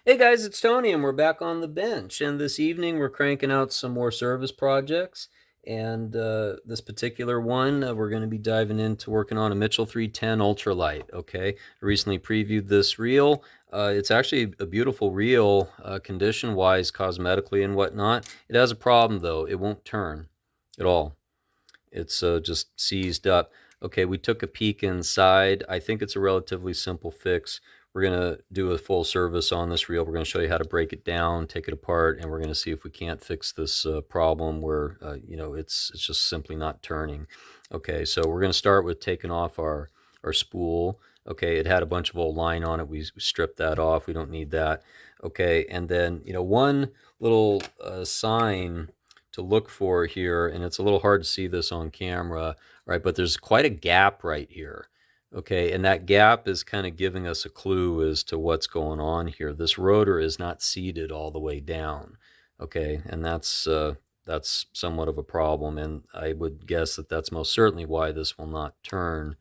Hey guys, it's Tony, and we're back on the bench. And this evening, we're cranking out some more service projects. And this particular one, we're going to be diving into working on a Mitchell 310 Ultra Lite. Okay, I recently previewed this reel. It's actually a beautiful reel, condition-wise, cosmetically and whatnot. It has a problem though; it won't turn at all. It's just seized up. Okay, we took a peek inside. I think it's a relatively simple fix. We're going to do a full service on this reel. We're going to show you how to break it down, take it apart, and we're going to see if we can't fix this problem where, it's just simply not turning. Okay, so we're going to start with taking off our spool. Okay, it had a bunch of old line on it. We stripped that off. We don't need that. Okay, and then, one little sign to look for here, and it's a little hard to see this on camera, right? But there's quite a gap right here. Okay, and that gap is kind of giving us a clue as to what's going on here. This rotor is not seated all the way down. Okay, and that's somewhat of a problem, and I would guess that that's most certainly why this will not turn.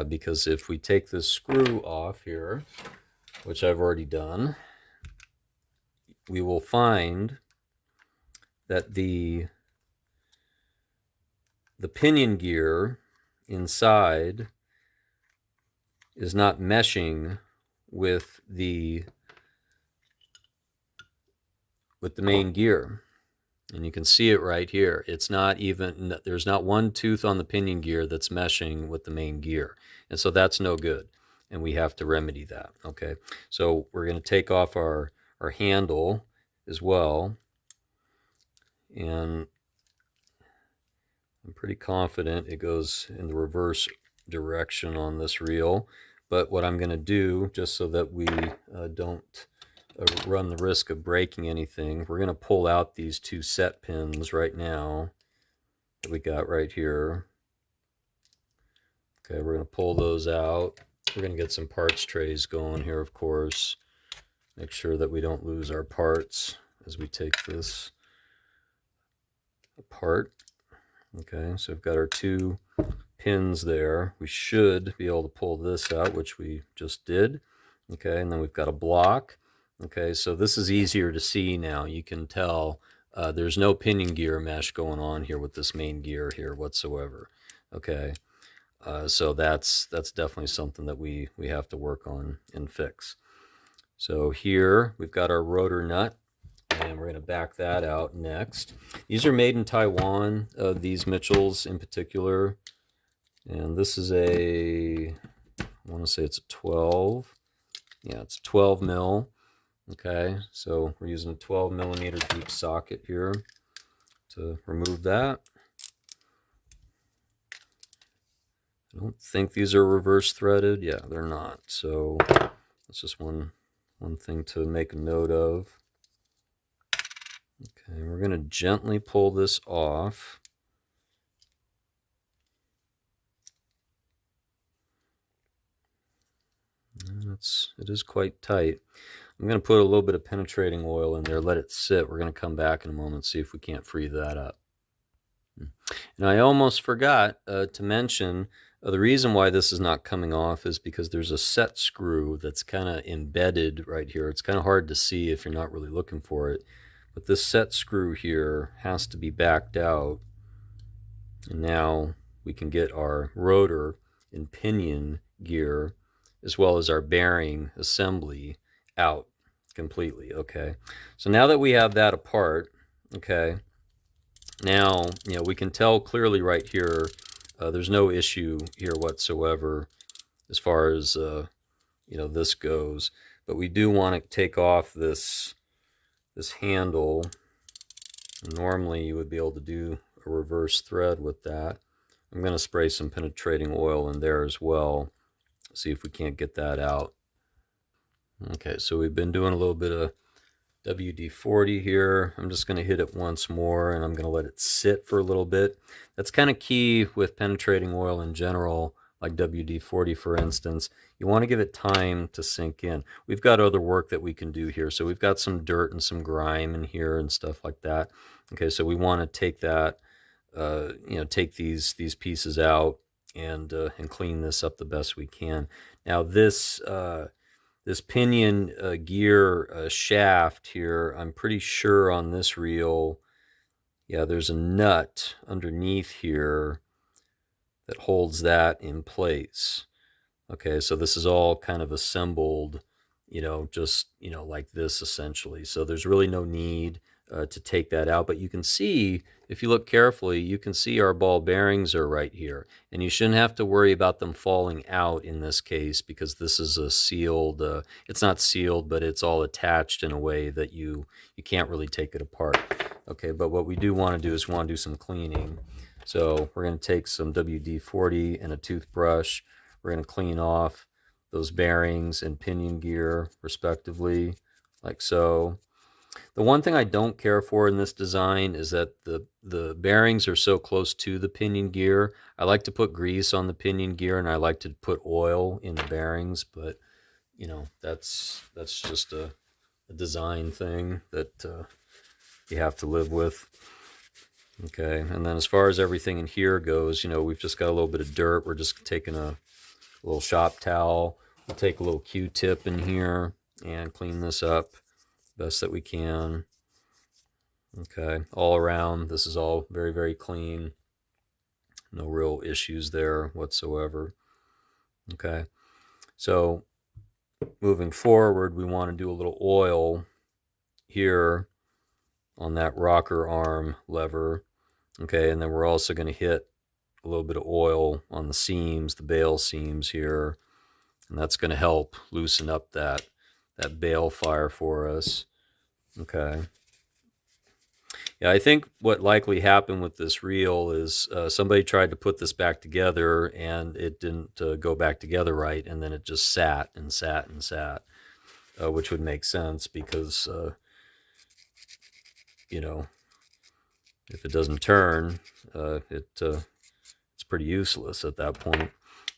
Because if we take this screw off here, which I've already done, we will find that the pinion gear inside is not meshing with the main gear. And you can see it right here. It's not even, there's not one tooth on the pinion gear that's meshing with the main gear. And so that's no good. And we have to remedy that. Okay. So we're going to take off our handle as well. And I'm pretty confident it goes in the reverse direction on this reel. But what I'm going to do, just so that we don't run the risk of breaking anything, we're going to pull out these two set pins right now that we got right here. Okay, we're going to pull those out. We're going to get some parts trays going here, of course. Make sure that we don't lose our parts as we take this apart. Okay, so we've got our two pins there. We should be able to pull this out, which we just did. Okay, and then we've got a block. Okay, so this is easier to see now. You can tell there's no pinion gear mesh going on here with this main gear here whatsoever. Okay, so that's definitely something that we have to work on and fix. So here we've got our rotor nut, and we're going to back that out next. These are made in Taiwan, these Mitchells in particular. And this is I want to say it's a 12. Yeah, it's 12 mil. Okay, so we're using a 12 millimeter deep socket here to remove that. I don't think these are reverse threaded. Yeah, they're not. So that's just one thing to make a note of. Okay, we're going to gently pull this off. And it is quite tight. I'm going to put a little bit of penetrating oil in there, let it sit. We're going to come back in a moment, see if we can't free that up. And I almost forgot to mention the reason why this is not coming off is because there's a set screw that's kind of embedded right here. It's kind of hard to see if you're not really looking for it. But this set screw here has to be backed out. And now we can get our rotor and pinion gear as well as our bearing assembly out completely. Okay, so now that we have that apart, okay, now we can tell clearly right here there's no issue here whatsoever as far as this goes, but we do want to take off this handle. Normally you would be able to do a reverse thread with that. I'm going to spray some penetrating oil in there as well, see if we can't get that out. Okay, so we've been doing a little bit of WD-40 here. I'm just going to hit it once more, and I'm going to let it sit for a little bit. That's kind of key with penetrating oil in general, like WD-40 for instance. You want to give it time to sink in. We've got other work that we can do here. So we've got some dirt and some grime in here and stuff like that. Okay, so we want to take that, take these pieces out and clean this up the best we can. Now this this pinion gear shaft here, I'm pretty sure on this reel, yeah, there's a nut underneath here that holds that in place. Okay, so this is all kind of assembled, just, like this essentially. So there's really no need to take that out. But you can see, if you look carefully, you can see our ball bearings are right here. And you shouldn't have to worry about them falling out in this case, because this is a sealed, it's not sealed, but it's all attached in a way that you can't really take it apart. Okay, but what we do want to do is we want to do some cleaning. So we're going to take some WD-40 and a toothbrush. We're going to clean off those bearings and pinion gear respectively, like so. The one thing I don't care for in this design is that the bearings are so close to the pinion gear. I like to put grease on the pinion gear, and I like to put oil in the bearings, but that's just a design thing that you have to live with. Okay, and then as far as everything in here goes, we've just got a little bit of dirt. We're just taking a little shop towel. We'll take a little Q-tip in here and clean this up best that we can. Okay, all around, this is all very, very clean. No real issues there whatsoever. Okay, so moving forward, we want to do a little oil here on that rocker arm lever. Okay, and then we're also going to hit a little bit of oil on the seams, the bail seams here, and that's going to help loosen up that bail fire for us. Okay. Yeah, I think what likely happened with this reel is somebody tried to put this back together and it didn't go back together right, and then it just sat and sat and sat, which would make sense because, if it doesn't turn, it's pretty useless at that point.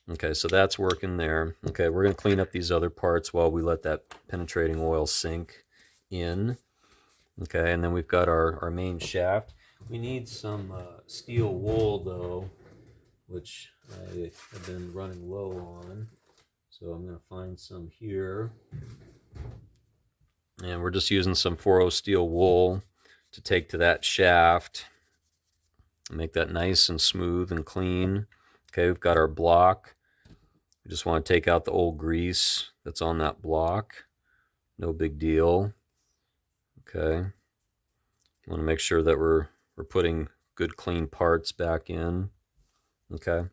Okay, so that's working there. Okay, we're going to clean up these other parts while we let that penetrating oil sink in. Okay, and then we've got our main shaft. We need some steel wool, though, which I have been running low on. So I'm going to find some here. And we're just using some 4-0 steel wool to take to that shaft. Make that nice and smooth and clean. Okay, we've got our block. We just want to take out the old grease that's on that block. No big deal. Okay. Want to make sure that we're putting good clean parts back in. Okay.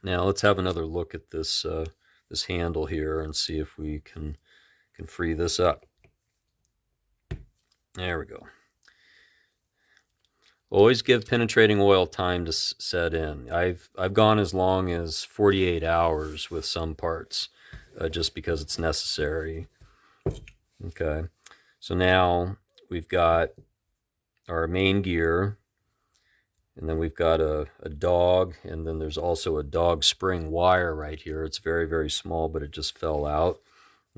Now let's have another look at this this handle here and see if we can free this up. There we go. Always give penetrating oil time to set in. I've gone as long as 48 hours with some parts, just because it's necessary. Okay, so now we've got our main gear, and then we've got a dog, and then there's also a dog spring wire right here. It's very, very small, but it just fell out.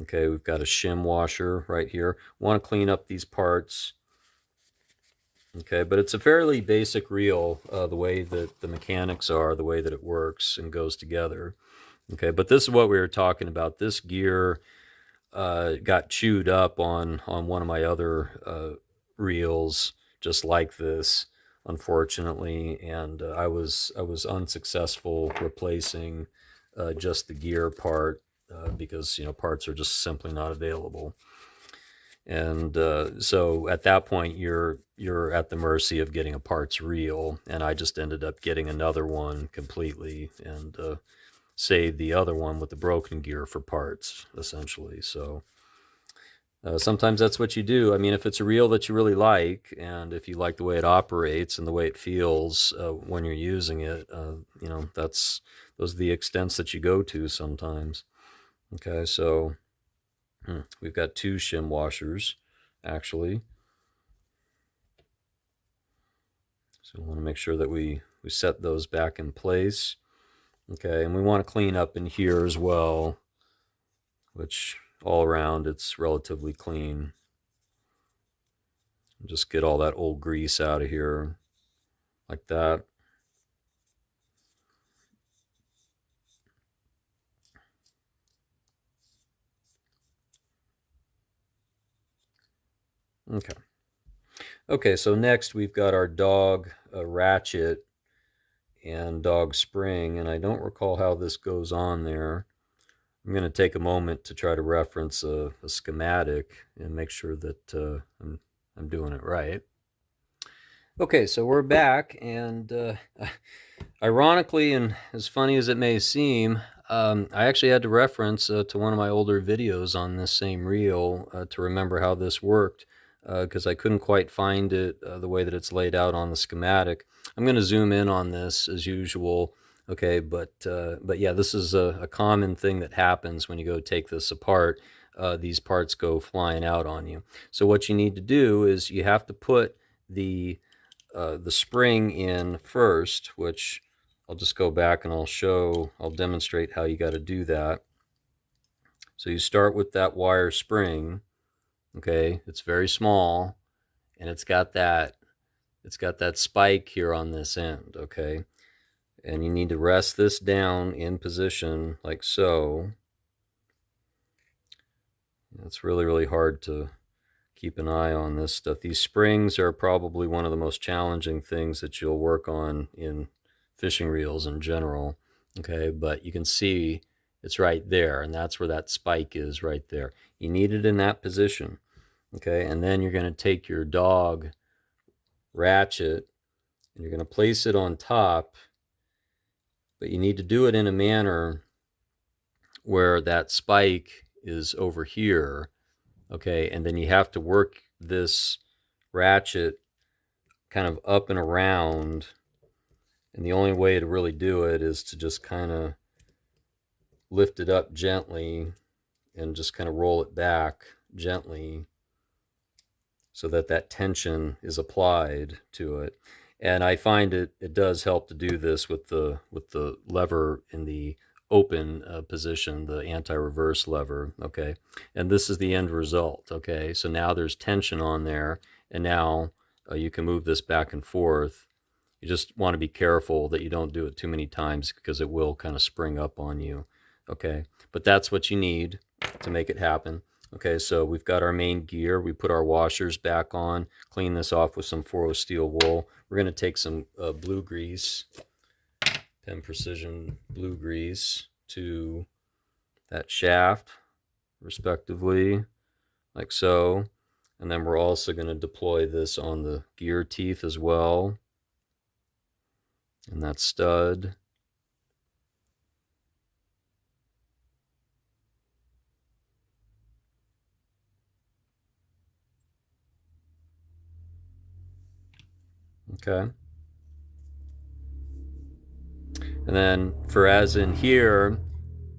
Okay, we've got a shim washer right here. Want to clean up these parts. Okay, but it's a fairly basic reel, the way that the mechanics are, the way that it works and goes together. Okay, but this is what we were talking about. This gear got chewed up on one of my other reels, just like this, unfortunately, and I was unsuccessful replacing just the gear part because parts are just simply not available. And so at that point, you're at the mercy of getting a parts reel, and I just ended up getting another one completely and saved the other one with the broken gear for parts, essentially. So sometimes that's what you do. I mean, if it's a reel that you really like, and if you like the way it operates and the way it feels when you're using it, those are the extents that you go to sometimes. Okay, so we've got 2 shim washers, actually. So we want to make sure that we set those back in place. Okay, and we want to clean up in here as well, which all around it's relatively clean. Just get all that old grease out of here, like that. Okay. Okay, so next we've got our dog ratchet and dog spring, and I don't recall how this goes on there. I'm going to take a moment to try to reference a schematic and make sure that I'm doing it right. Okay, so we're back, and ironically, and as funny as it may seem, I actually had to reference to one of my older videos on this same reel to remember how this worked because I couldn't quite find it the way that it's laid out on the schematic. I'm going to zoom in on this as usual. Okay, but yeah, this is a common thing that happens when you go take this apart. These parts go flying out on you. So what you need to do is you have to put the spring in first, which I'll just go back and I'll demonstrate how you got to do that. So you start with that wire spring, okay? It's very small and it's got that spike here on this end, okay? And you need to rest this down in position like so. It's really, really hard to keep an eye on this stuff. These springs are probably one of the most challenging things that you'll work on in fishing reels in general. Okay, but you can see it's right there, and that's where that spike is right there. You need it in that position. Okay, and then you're going to take your dog ratchet and you're going to place it on top, but you need to do it in a manner where that spike is over here. Okay, and then you have to work this ratchet kind of up and around, and the only way to really do it is to just kind of lift it up gently and just kind of roll it back gently so that that tension is applied to it. And I find it does help to do this with the lever in the open position, the anti-reverse lever. Okay, and this is the end result. Okay, so now there's tension on there, and now you can move this back and forth. You just want to be careful that you don't do it too many times because it will kind of spring up on you. Okay, but that's what you need to make it happen. Okay, so we've got our main gear. We put our washers back on, clean this off with some 4-0 steel wool. We're going to take some blue grease, Penn Precision blue grease, to that shaft, respectively, like so. And then we're also going to deploy this on the gear teeth as well, and that stud. Okay. And then for as in here,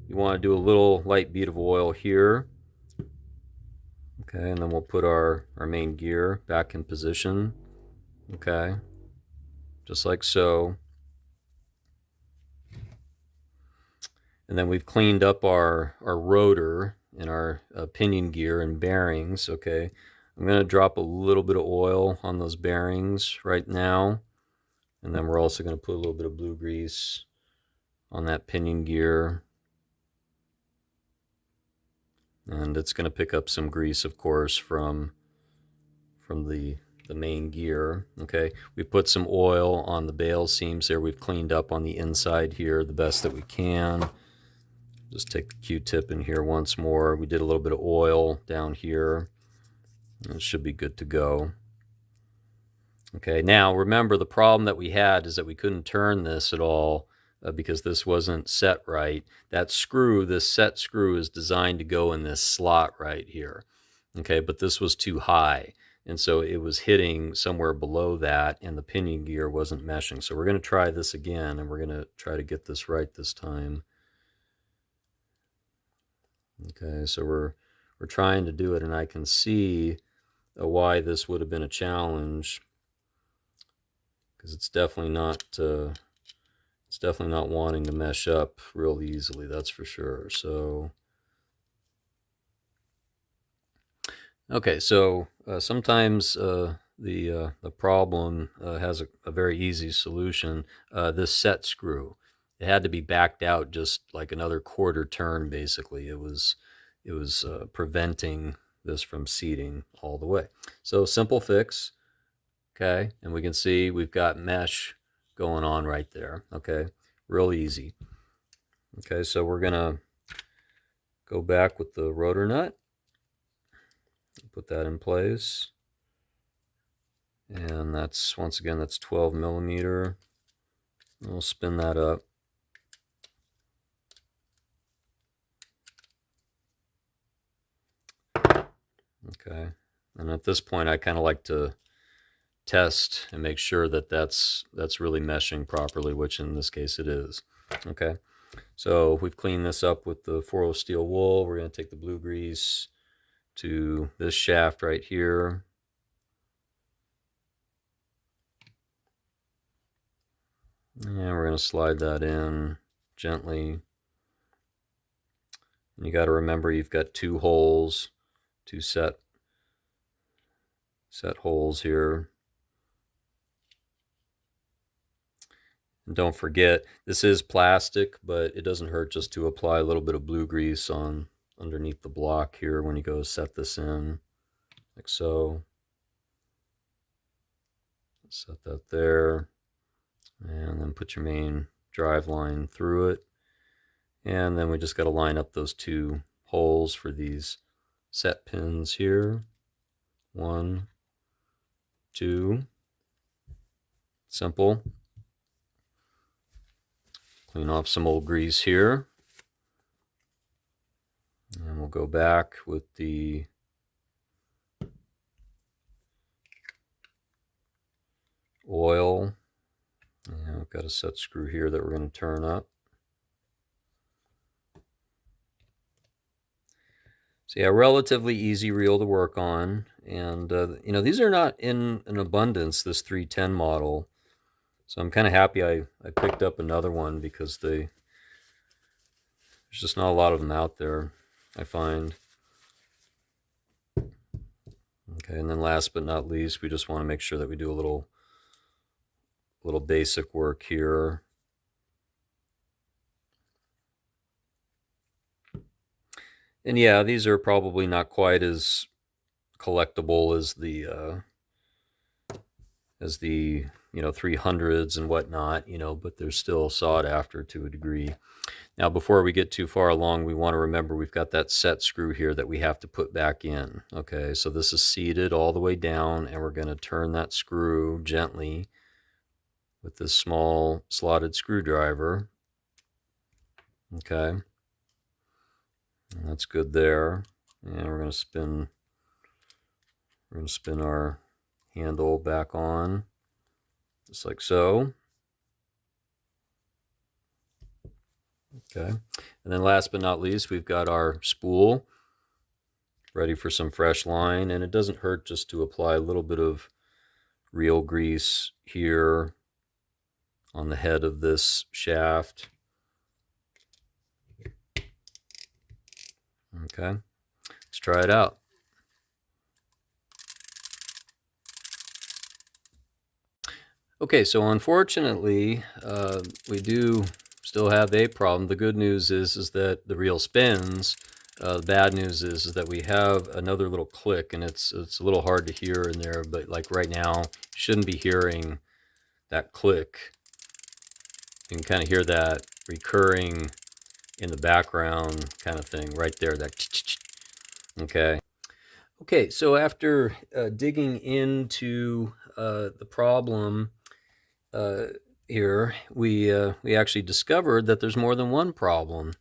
you want to do a little light bead of oil here. Okay, and then we'll put our main gear back in position. Okay, just like so. And then we've cleaned up our rotor and our pinion gear and bearings. Okay, I'm going to drop a little bit of oil on those bearings right now. And then we're also going to put a little bit of blue grease on that pinion gear. And it's going to pick up some grease, of course, from the main gear. Okay, we put some oil on the bail seams there. We've cleaned up on the inside here the best that we can. Just take the Q-tip in here once more. We did a little bit of oil down here. It should be good to go. Okay, now remember the problem that we had is that we couldn't turn this at all because this wasn't set right. That screw, this set screw, is designed to go in this slot right here. Okay, but this was too high, and so it was hitting somewhere below that, and the pinion gear wasn't meshing. So we're going to try this again, and we're going to try to get this right this time. Okay, so we're trying to do it, and I can see why this would have been a challenge, because it's definitely not wanting to mesh up real easily, that's for sure. So okay, so sometimes the problem has a very easy solution. This set screw, it had to be backed out just like another quarter turn. Basically, it was preventing this from seating all the way. So simple fix, okay? And we can see we've got mesh going on right there, okay? Real easy. Okay, so we're gonna go back with the rotor nut, put that in place. And that's, once again, that's 12 millimeter. We'll spin that up. Okay, and at this point I kind of like to test and make sure that that's really meshing properly, which in this case it is. Okay, so we've cleaned this up with the 4.0 steel wool. We're going to take the blue grease to this shaft right here. And we're going to slide that in gently. And you got to remember you've got two holes, two set holes here. And don't forget, this is plastic, but it doesn't hurt just to apply a little bit of blue grease on underneath the block here when you go set this in, like so. Set that there, and then put your main drive line through it. And then we just got to line up those two holes for these set pins here. 1, 2. Simple. Clean off some old grease here. And we'll go back with the oil. And we've got a set screw here that we're going to turn up. So yeah, relatively easy reel to work on. And, you know, these are not in an abundance, this 310 model. So I'm kind of happy I picked up another one because there's just not a lot of them out there, I find. Okay, and then last but not least, we just want to make sure that we do a little basic work here. And yeah, these are probably not quite as collectible as the you know, 300s and whatnot, you know, but they're still sought after to a degree. Now, before we get too far along, we want to remember we've got that set screw here that we have to put back in. Okay, so this is seated all the way down, and we're going to turn that screw gently with this small slotted screwdriver. Okay, and that's good there. And we're going to spin our handle back on, just like so. Okay, and then last but not least, we've got our spool ready for some fresh line, and it doesn't hurt just to apply a little bit of reel grease here on the head of this shaft. Okay, let's try it out. Okay, so unfortunately, we do still have a problem. The good news is that the reel spins. The bad news is that we have another little click, and it's a little hard to hear in there, but like right now, you shouldn't be hearing that click. You can kind of hear that recurring in the background kind of thing right there, that okay. Okay, so after digging into the problem here, we actually discovered that there's more than one problem.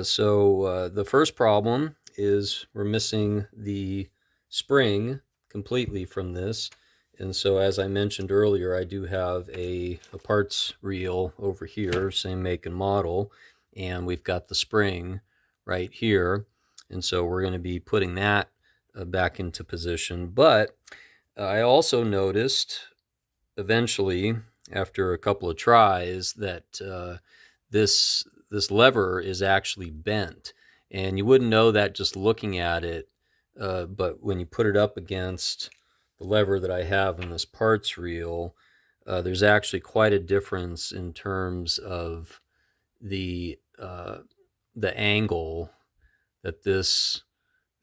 So the first problem is we're missing the spring completely from this. And so, as I mentioned earlier, I do have a parts reel over here, same make and model, and we've got the spring right here. And so we're going to be putting that back into position. But I also noticed eventually, after a couple of tries, that this lever is actually bent. And you wouldn't know that just looking at it, but when you put it up against the lever that I have in this parts reel, there's actually quite a difference in terms of the angle that this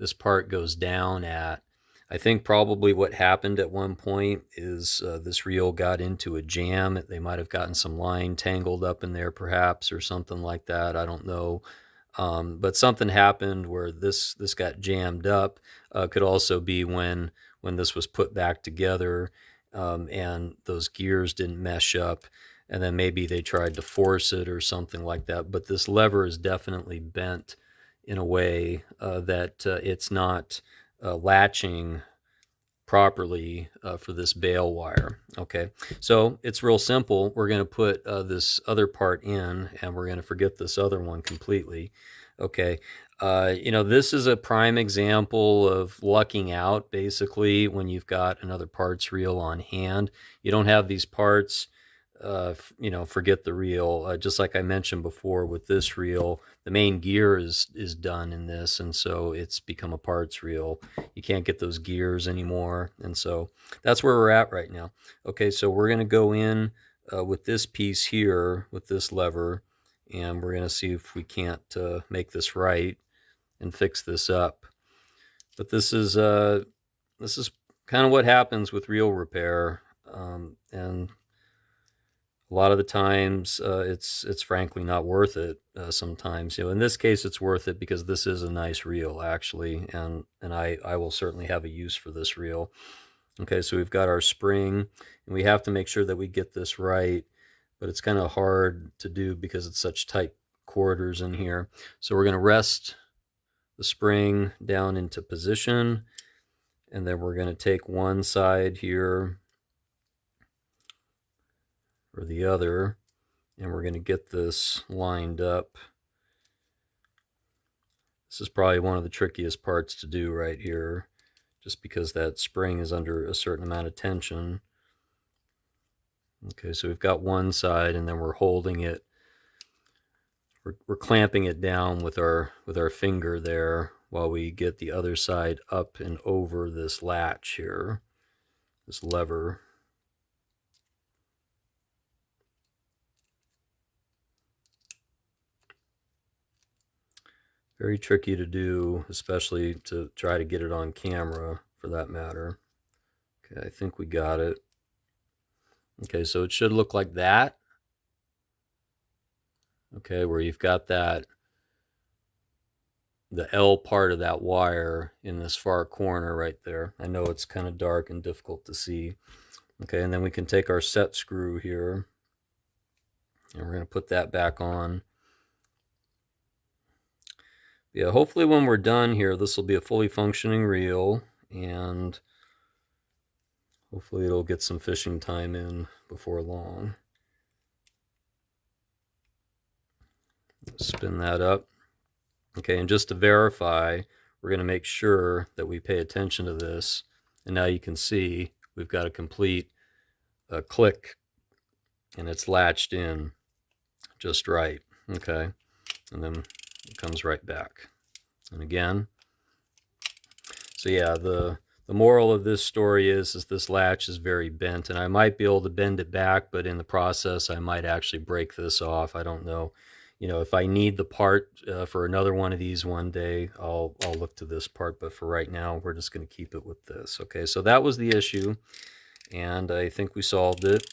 this part goes down at. I think probably what happened at one point is this reel got into a jam. They might have gotten some line tangled up in there perhaps, or something like that. I don't know. But something happened where this got jammed up. Could also be when this was put back together, and those gears didn't mesh up, and then maybe they tried to force it or something like that. But this lever is definitely bent in a way that it's not latching properly for this bail wire. Okay, so it's real simple. We're going to put this other part in, and we're going to forget this other one completely. Okay, this is a prime example of lucking out, basically, when you've got another parts reel on hand. You don't have these parts, forget the reel. Just like I mentioned before with this reel, the main gear is done in this, and so it's become a parts reel. You can't get those gears anymore, and so that's where we're at right now. Okay, so we're going to go in with this piece here, with this lever, and we're going to see if we can't make this right and fix this up. But this is kind of what happens with reel repair, and a lot of the times it's frankly not worth it. Sometimes, in this case, it's worth it because this is a nice reel actually, and I will certainly have a use for this reel. Okay, so we've got our spring, and we have to make sure that we get this right, but it's kind of hard to do because it's such tight quarters in here. So we're going to rest the spring down into position, and then we're going to take one side here or the other, and we're going to get this lined up. This is probably one of the trickiest parts to do right here, just because that spring is under a certain amount of tension. Okay, so we've got one side, and then we're holding it. We're clamping it down with our finger there while we get the other side up and over this latch here, this lever. Very tricky to do, especially to try to get it on camera, for that matter. Okay, I think we got it. Okay, so it should look like that. Okay, where you've got that, the L part of that wire in this far corner right there. I know it's kind of dark and difficult to see. Okay, and then we can take our set screw here, and we're going to put that back on. Yeah, hopefully when we're done here, this will be a fully functioning reel, and hopefully it'll get some fishing time in before long. Spin that up. Okay, and just to verify, we're going to make sure that we pay attention to this. And now you can see we've got a complete click, and it's latched in just right. Okay, and then it comes right back. And again, so yeah, the moral of this story is this latch is very bent, and I might be able to bend it back, but in the process I might actually break this off. I don't know. If I need the part for another one of these one day, I'll look to this part, but for right now we're just going to keep it with this. Okay, so that was the issue, and I think we solved it.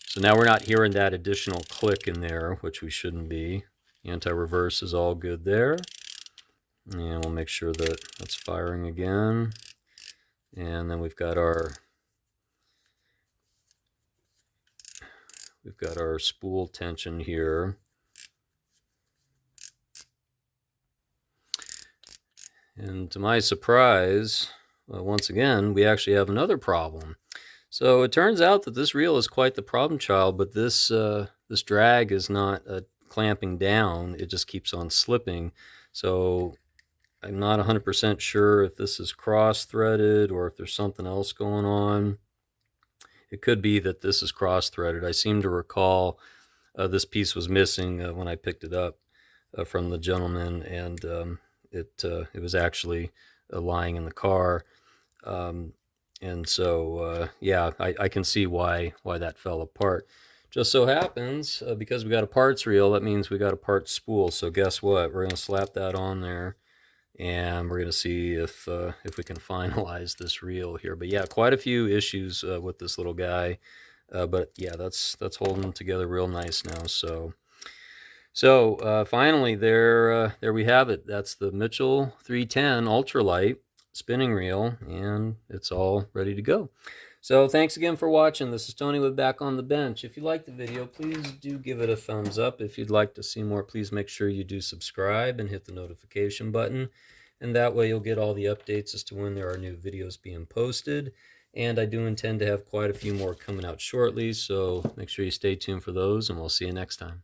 So now we're not hearing that additional click in there, which we shouldn't be. Anti-reverse is all good there. And we'll make sure that that's firing again. And then we've got our spool tension here. And to my surprise, once again, we actually have another problem. So it turns out that this reel is quite the problem child, but this drag is not clamping down. It just keeps on slipping. So I'm not 100% sure if this is cross-threaded or if there's something else going on. It could be that this is cross-threaded. I seem to recall this piece was missing when I picked it up from the gentleman, and it was actually lying in the car. And so, yeah, I can see why that fell apart. Just so happens, because we got a parts reel, that means we got a parts spool. So guess what? We're going to slap that on there. and we're going to see if we can finalize this reel here. But yeah, quite a few issues with this little guy. But yeah, that's holding together real nice now. So finally, there we have it. That's the Mitchell 310 Ultra Lite Spinning Reel, and it's all ready to go. So thanks again for watching. This is Tony with Back on the Bench. If you liked the video, please do give it a thumbs up. If you'd like to see more, please make sure you do subscribe and hit the notification button. And that way you'll get all the updates as to when there are new videos being posted. And I do intend to have quite a few more coming out shortly, so make sure you stay tuned for those, and we'll see you next time.